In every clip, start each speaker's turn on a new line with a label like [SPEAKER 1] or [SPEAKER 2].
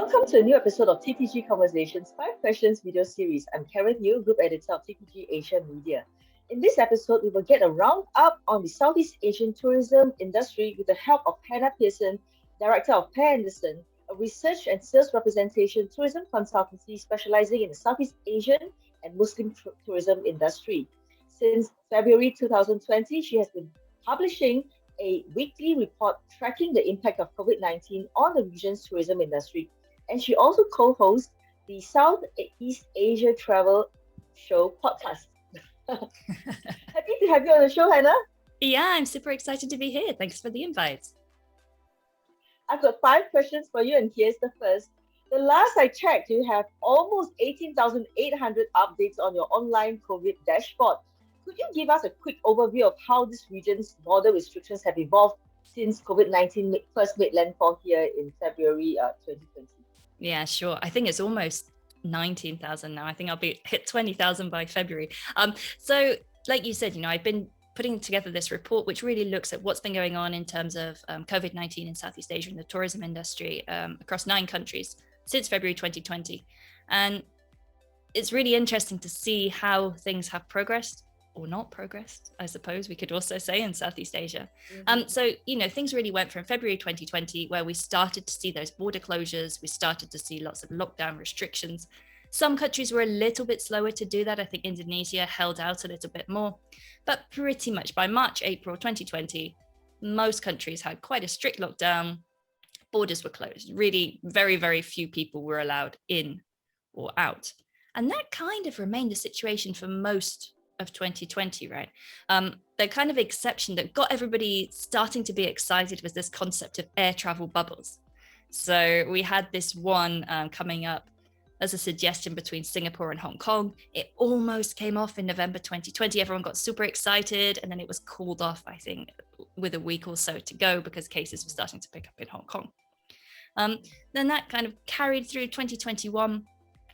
[SPEAKER 1] Welcome to a new episode of TTG Conversations 5 Questions video series. I'm Karen Yu, Group Editor of TTG Asia Media. In this episode, we will get a roundup on the Southeast Asian tourism industry with the help of Hannah Pearson, Director of Pear Anderson, a research and sales representation tourism consultancy specializing in the Southeast Asian and Muslim tourism industry. Since February 2020, she has been publishing a weekly report tracking the impact of COVID-19 on the region's tourism industry, and she also co-hosts the Southeast Asia Travel Show podcast. Happy to have you on the show, Hannah.
[SPEAKER 2] Yeah, I'm super excited to be here. Thanks for the invite.
[SPEAKER 1] I've got 5 questions for you, and here's the first. The last I checked, you have almost 18,800 updates on your online COVID dashboard. Could you give us a quick overview of how this region's border restrictions have evolved since COVID-19 first made landfall here in February 2020?
[SPEAKER 2] Yeah, sure. I think it's almost 19,000 now. I think I'll be hit 20,000 by February. So like you said, I've been putting together this report, which really looks at what's been going on in terms of COVID-19 in Southeast Asia and the tourism industry across 9 countries since February 2020. And it's really interesting to see how things have progressed or not progressed, I suppose we could also say, in Southeast Asia. So, things really went from February 2020, where we started to see those border closures. We started to see lots of lockdown restrictions. Some countries were a little bit slower to do that. I think Indonesia held out a little bit more. But pretty much by March, April 2020, most countries had quite a strict lockdown. Borders were closed. Really, very, very few people were allowed in or out. And that kind of remained the situation for most of 2020, right? The kind of exception that got everybody starting to be excited was this concept of air travel bubbles. So we had this one coming up as a suggestion between Singapore and Hong Kong. It almost came off in November 2020. Everyone got super excited, and then it was called off, I think, with a week or so to go because cases were starting to pick up in Hong Kong. Then that kind of carried through 2021.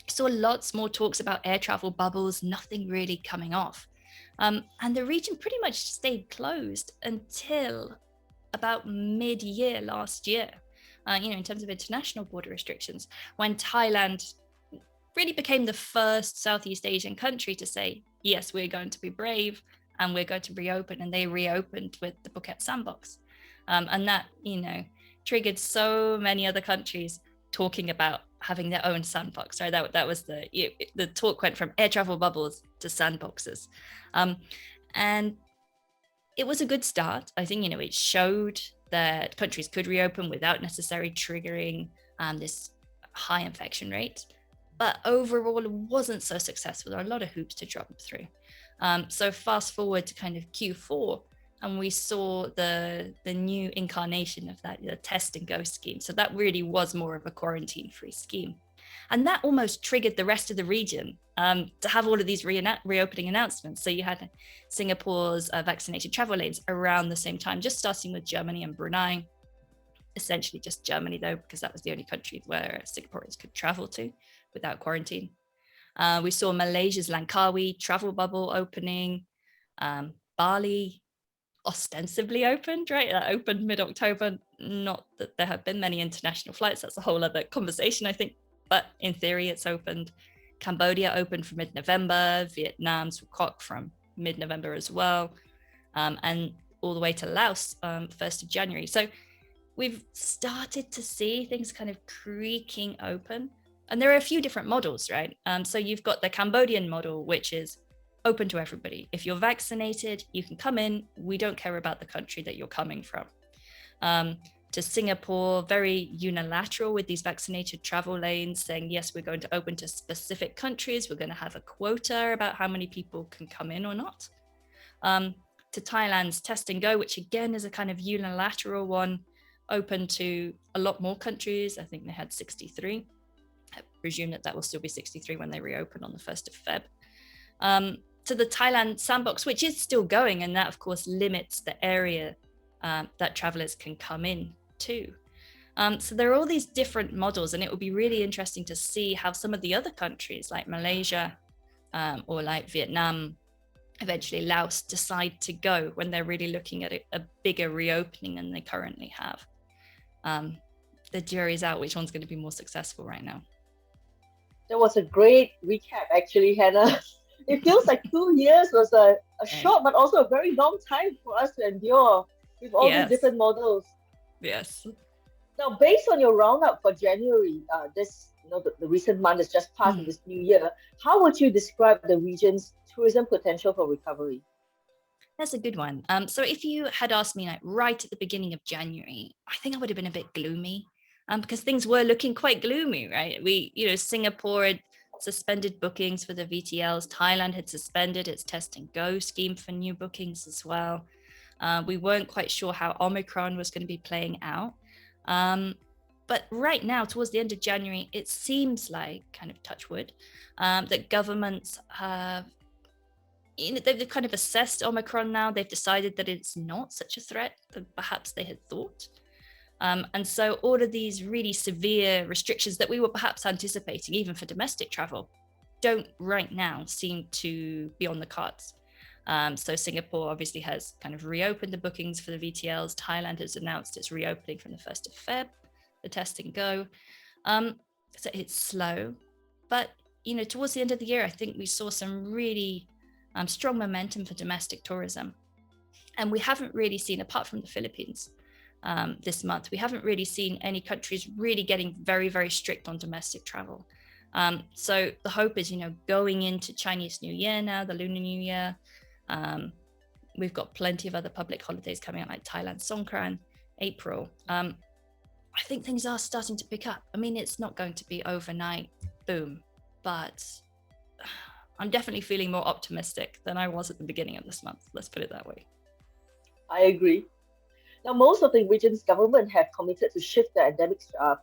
[SPEAKER 2] Saw lots more talks about air travel bubbles, nothing really coming off. And the region pretty much stayed closed until about mid-year last year, in terms of international border restrictions, when Thailand really became the first Southeast Asian country to say, yes, we're going to be brave and we're going to reopen. And they reopened with the Phuket sandbox. And that, triggered so many other countries talking about having their own sandbox, right? That was the talk went from air travel bubbles to sandboxes. And it was a good start. I think, it showed that countries could reopen without necessarily triggering this high infection rate. But overall, it wasn't so successful. There are a lot of hoops to jump through. So fast forward to kind of Q4, and we saw the new incarnation of that, the test and go scheme. So that really was more of a quarantine-free scheme. And that almost triggered the rest of the region to have all of these reopening announcements. So you had Singapore's vaccinated travel lanes around the same time, just starting with Germany and Brunei. Essentially just Germany, though, because that was the only country where Singaporeans could travel to without quarantine. We saw Malaysia's Langkawi travel bubble opening, Bali ostensibly opened, right? That opened mid-October. Not that there have been many international flights. That's a whole other conversation, I think. But in theory, it's opened. Cambodia opened from mid-November. Vietnam's Quoc from mid-November as well. And all the way to Laos, 1st of January. So we've started to see things kind of creaking open. And there are a few different models, right? So you've got the Cambodian model, which is open to everybody. If you're vaccinated, you can come in. We don't care about the country that you're coming from. To Singapore, very unilateral with these vaccinated travel lanes, saying, yes, we're going to open to specific countries. We're going to have a quota about how many people can come in or not. To Thailand's test and go, which again is a kind of unilateral one, open to a lot more countries. I think they had 63. I presume that will still be 63 when they reopen on the 1st of Feb. To the Thailand sandbox, which is still going, and that of course limits the area that travelers can come in to. So there are all these different models, and it will be really interesting to see how some of the other countries like Malaysia or like Vietnam, eventually Laos, decide to go when they're really looking at a bigger reopening than they currently have. the jury's out which one's going to be more successful right now.
[SPEAKER 1] That was a great recap, actually, Hannah. It feels like 2 years was a short but also a very long time for us to endure with all these
[SPEAKER 2] Yes.
[SPEAKER 1] different models.
[SPEAKER 2] Yes.
[SPEAKER 1] Now, based on your roundup for January, the recent month has just passed in
[SPEAKER 2] Mm.
[SPEAKER 1] this new year, how would you describe the region's tourism potential for recovery?
[SPEAKER 2] That's a good one. So if you had asked me like right at the beginning of January, I think I would have been a bit gloomy, because things were looking quite gloomy, right? Singapore had suspended bookings for the VTLs. Thailand had suspended its test and go scheme for new bookings as well. We weren't quite sure how Omicron was going to be playing out. But right now, towards the end of January, it seems like, kind of touch wood, that governments have they've kind of assessed Omicron now. They've decided that it's not such a threat that perhaps they had thought. And so all of these really severe restrictions that we were perhaps anticipating, even for domestic travel, don't right now seem to be on the cards. So Singapore obviously has kind of reopened the bookings for the VTLs. Thailand has announced it's reopening from the 1st of Feb, the test and go. So it's slow, but towards the end of the year, I think we saw some really strong momentum for domestic tourism. And we haven't really seen, apart from the Philippines this month, we haven't really seen any countries really getting very, very strict on domestic travel. So the hope is, going into Chinese New Year now, the Lunar New Year, we've got plenty of other public holidays coming up, like Thailand Songkran, April. I think things are starting to pick up. I mean, it's not going to be overnight, boom, but I'm definitely feeling more optimistic than I was at the beginning of this month. Let's put it that way.
[SPEAKER 1] I agree. Now, most of the region's government have committed to shift the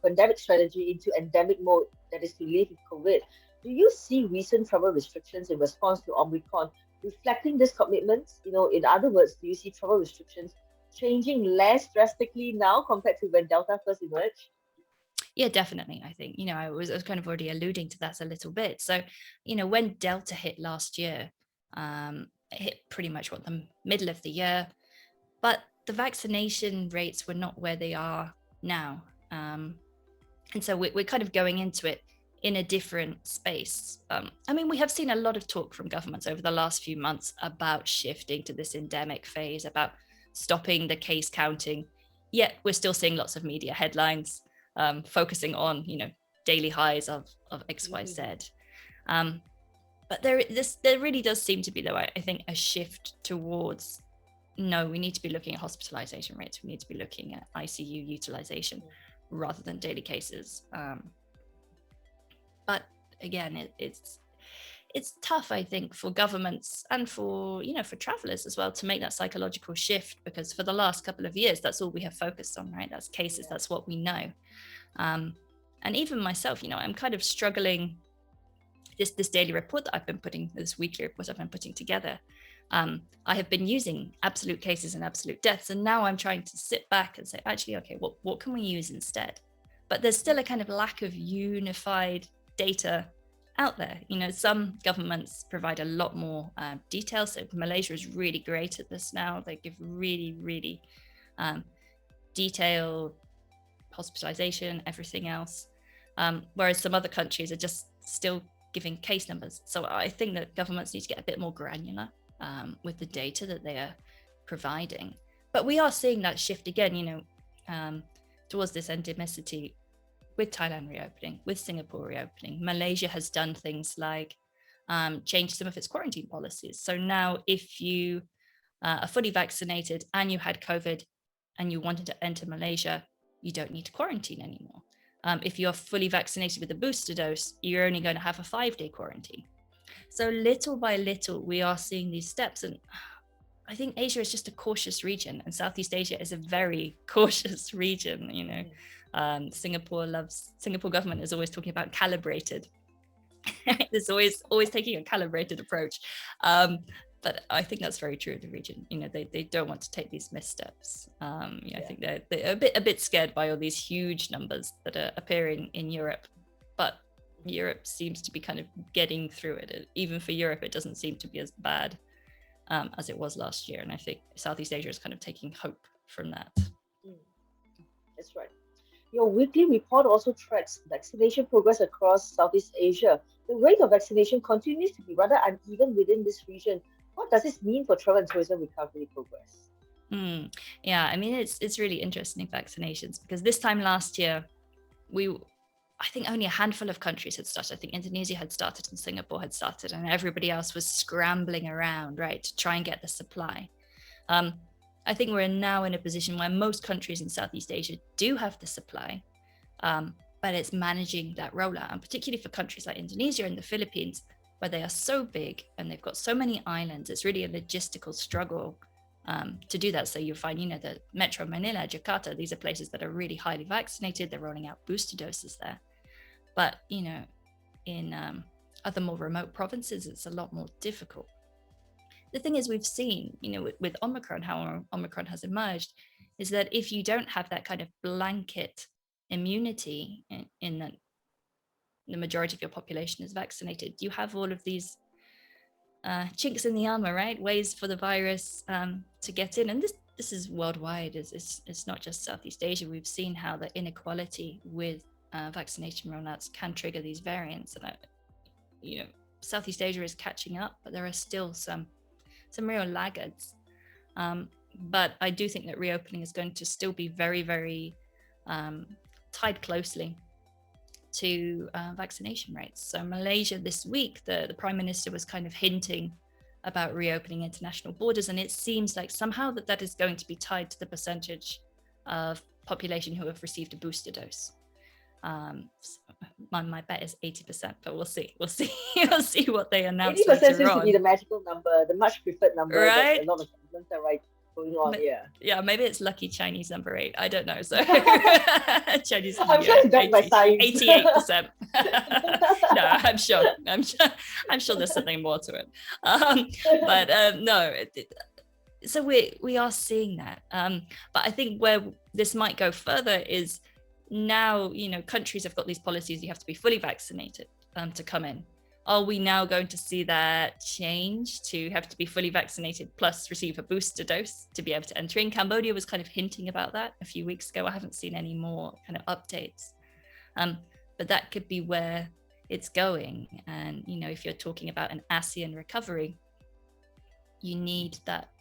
[SPEAKER 1] pandemic strategy into endemic mode, that is to live with COVID. Do you see recent travel restrictions in response to Omicron reflecting this commitment? In other words, do you see travel restrictions changing less drastically now compared to when Delta first emerged?
[SPEAKER 2] Yeah, definitely. I think, I was kind of already alluding to that a little bit. So, when Delta hit last year, it hit pretty much the middle of the year, but the vaccination rates were not where they are now. And so we're kind of going into it in a different space. I mean, we have seen a lot of talk from governments over the last few months about shifting to this endemic phase, about stopping the case counting, yet we're still seeing lots of media headlines focusing on, daily highs of XYZ. But there really does seem to be, though, I think, a shift towards, no, we need to be looking at hospitalization rates. We need to be looking at ICU utilization rather than daily cases. But again, it's tough, I think, for governments and for travelers as well to make that psychological shift, because for the last couple of years, that's all we have focused on, right? That's cases, that's what we know. And even myself, I'm kind of struggling. This daily report that I've been putting, this weekly report I've been putting together, I have been using absolute cases and absolute deaths, and now I'm trying to sit back and say, actually, okay, what can we use instead? But there's still a kind of lack of unified data out there. Some governments provide a lot more detail. So Malaysia is really great at this now. They give really, really detailed hospitalization, everything else. Whereas some other countries are just still giving case numbers. So I think that governments need to get a bit more granular with the data that they are providing. But we are seeing that shift again, towards this endemicity, with Thailand reopening, with Singapore reopening. Malaysia has done things like changed some of its quarantine policies. So now if you are fully vaccinated and you had COVID and you wanted to enter Malaysia, you don't need to quarantine anymore. If you're fully vaccinated with a booster dose, you're only going to have a 5-day quarantine. So little by little, we are seeing these steps. And I think Asia is just a cautious region, and Southeast Asia is a very cautious region. Singapore government is always talking about calibrated. It's always taking a calibrated approach. But I think that's very true of the region. They don't want to take these missteps. I think they're a bit scared by all these huge numbers that are appearing in Europe. But Europe seems to be kind of getting through it. Even for Europe, it doesn't seem to be as bad as it was last year. And I think Southeast Asia is kind of taking hope from that.
[SPEAKER 1] That's right. Your weekly report also tracks vaccination progress across Southeast Asia. The rate of vaccination continues to be rather uneven within this region. What does this mean for travel and tourism recovery progress?
[SPEAKER 2] Yeah, I mean, it's really interesting, vaccinations, because this time last year, I think only a handful of countries had started. I think Indonesia had started and Singapore had started, and everybody else was scrambling around, right, to try and get the supply. Um, I think we're now in a position where most countries in Southeast Asia do have the supply, but it's managing that rollout. And particularly for countries like Indonesia and the Philippines, where they are so big and they've got so many islands, it's really a logistical struggle to do that. So you'll find, the Metro Manila, Jakarta, these are places that are really highly vaccinated. They're rolling out booster doses there. But, in other more remote provinces, it's a lot more difficult. The thing is, we've seen, with Omicron, how Omicron has emerged, is that if you don't have that kind of blanket immunity in that the majority of your population is vaccinated, you have all of these chinks in the armor, right? Ways for the virus to get in. And this is worldwide. It's not just Southeast Asia. We've seen how the inequality with vaccination rollouts can trigger these variants. And Southeast Asia is catching up, but there are still some real laggards. But I do think that reopening is going to still be very, very tied closely to vaccination rates. So Malaysia this week, the Prime Minister was kind of hinting about reopening international borders, and it seems like somehow that is going to be tied to the percentage of population who have received a booster dose. My bet is 80%, but we'll see. We'll see what they announce
[SPEAKER 1] 80%
[SPEAKER 2] later
[SPEAKER 1] seems
[SPEAKER 2] on.
[SPEAKER 1] to be the magical number, the much preferred number
[SPEAKER 2] right?
[SPEAKER 1] that a lot of governments are going on.
[SPEAKER 2] Yeah, maybe it's lucky Chinese number 8. I don't know. So Chinese.
[SPEAKER 1] I'm sure it's backed by science.
[SPEAKER 2] 88%. No, I'm sure there's something more to it. No. So we are seeing that. But I think where this might go further is now, countries have got these policies. You have to be fully vaccinated to come in. Are we now going to see that change to have to be fully vaccinated plus receive a booster dose to be able to enter in? Cambodia was kind of hinting about that a few weeks ago. I haven't seen any more kind of updates. But that could be where it's going. And, if you're talking about an ASEAN recovery, you need that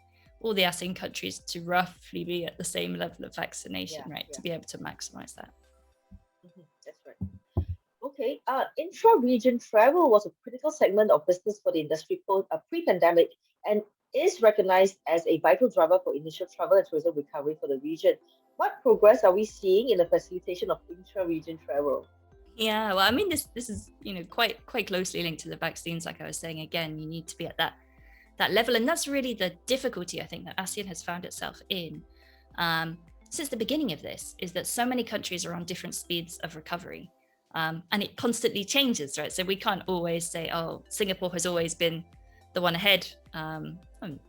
[SPEAKER 2] all the ASEAN countries to roughly be at the same level of vaccination, to be able to maximize that.
[SPEAKER 1] That's right. Okay, intra-region travel was a critical segment of business for the industry pre-pandemic and is recognized as a vital driver for initial travel and tourism recovery for the region. What progress are we seeing in the facilitation of intra-region travel?
[SPEAKER 2] Yeah, well, I mean, this is quite closely linked to the vaccines. Like I was saying, again, you need to be at that level, and that's really the difficulty I think that ASEAN has found itself in since the beginning of this, is that so many countries are on different speeds of recovery. And it constantly changes, right? So we can't always say, oh, Singapore has always been the one ahead.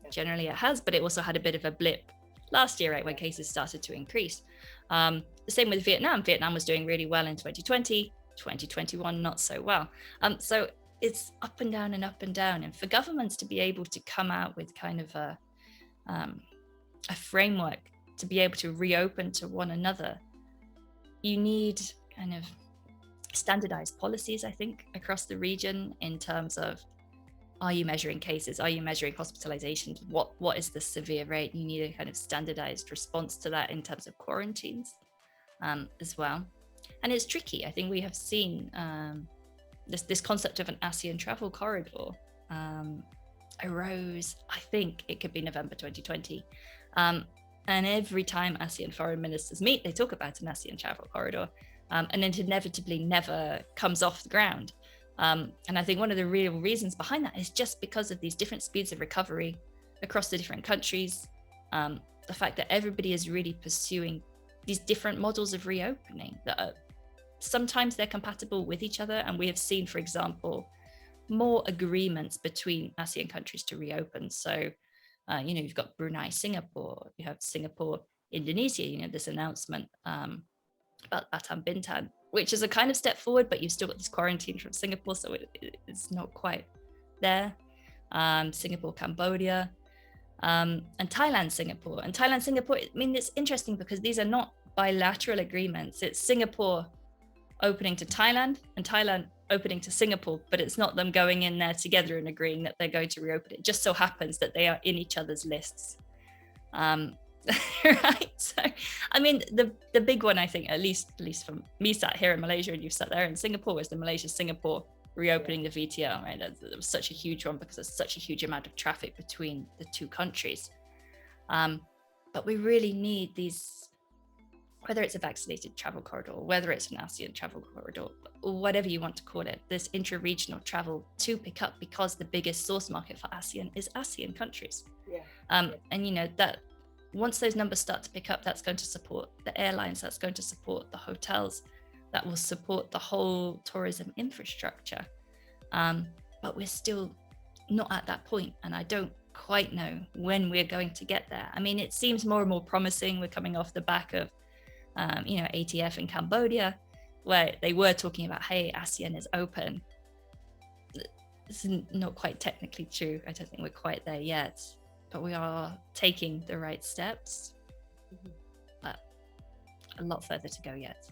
[SPEAKER 2] Generally it has, but it also had a bit of a blip last year, right, when cases started to increase. The same with Vietnam. Vietnam was doing really well in 2020, 2021, not so well. So it's up and down and up and down. And for governments to be able to come out with kind of a framework to be able to reopen to one another, you need kind of standardized policies, I think, across the region in terms of, are you measuring cases? Are you measuring hospitalizations? What is the severe rate? You need a kind of standardized response to that in terms of quarantines as well. And it's tricky. I think we have seen this concept of an ASEAN travel corridor arose, I think it could be November 2020. And every time ASEAN foreign ministers meet, they talk about an ASEAN travel corridor. And it inevitably never comes off the ground. And I think one of the real reasons behind that is just because of these different speeds of recovery across the different countries. The fact that everybody is really pursuing these different models of reopening that are, sometimes they're compatible with each other. And we have seen, for example, more agreements between ASEAN countries to reopen. So, you've got Brunei, Singapore, you have Singapore, Indonesia, this announcement about Batam Bintan, which is a kind of step forward, but you've still got this quarantine from Singapore, so it's not quite there. Singapore, Cambodia. and Thailand, Singapore. And Thailand, Singapore, I mean, it's interesting because these are not bilateral agreements. It's Singapore opening to Thailand and Thailand opening to Singapore, but it's not them going in there together and agreeing that they're going to reopen. It just so happens that they are in each other's lists. Right. So, I mean, the big one, I think, at least from me sat here in Malaysia and you sat there in Singapore, was the Malaysia-Singapore reopening the VTL, right? That was such a huge one because there's such a huge amount of traffic between the two countries. But we really need these, whether it's a vaccinated travel corridor, whether it's an ASEAN travel corridor, or whatever you want to call it, this intra-regional travel to pick up, because the biggest source market for ASEAN is ASEAN countries. And you know that once those numbers start to pick up, that's going to support the airlines, that's going to support the hotels, that will support the whole tourism infrastructure. But we're still not at that point, and I don't quite know when we're going to get there. I mean, it seems more and more promising. We're coming off the back of ATF in Cambodia, where they were talking about, hey, ASEAN is open. It's not quite technically true. I don't think we're quite there yet, but we are taking the right steps, but a lot further to go yet.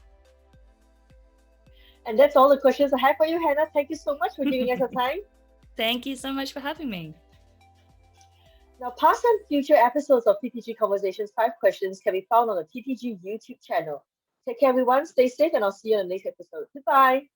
[SPEAKER 1] And that's all the questions I have for you, Hannah. Thank you so much for giving us your time.
[SPEAKER 2] Thank you so much for having me.
[SPEAKER 1] Now, past and future episodes of TTG Conversations 5 Questions can be found on the TTG YouTube channel. Take care, everyone. Stay safe, and I'll see you in the next episode. Goodbye.